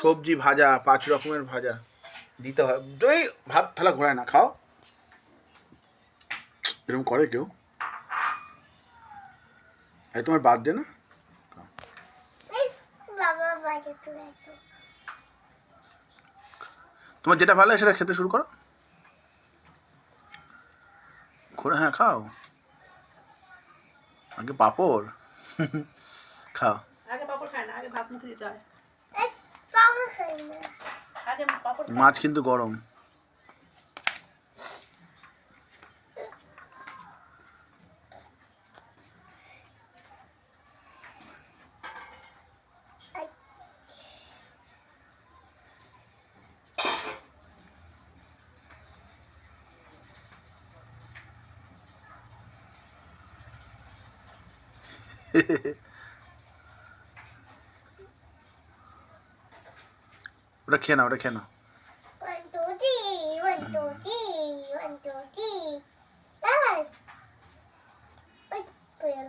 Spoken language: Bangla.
সবজি ভাজা 5 রকমের ভাজা দিতে হয়। তুই ভাত থালা ঘোরায় না, খাও। এরকম করে কেউ? এই তোমার বার্থডে না? তোমার যেটা ভালো লাগে সেটা খেতে শুরু করো। ঘোরা, হ্যাঁ খাও। আগে পাঁপড় খাও। আগে পাপড় খায় না, আগে ভাত মুখে দিতে হয়। আগে পাপড় মাছ কিন্তু গরম। ওটা খেয়ে নাও, ওটা খেয়ে নাও। 1 2 3 1 2 3 1 2 3 ওই পড়ে গেল।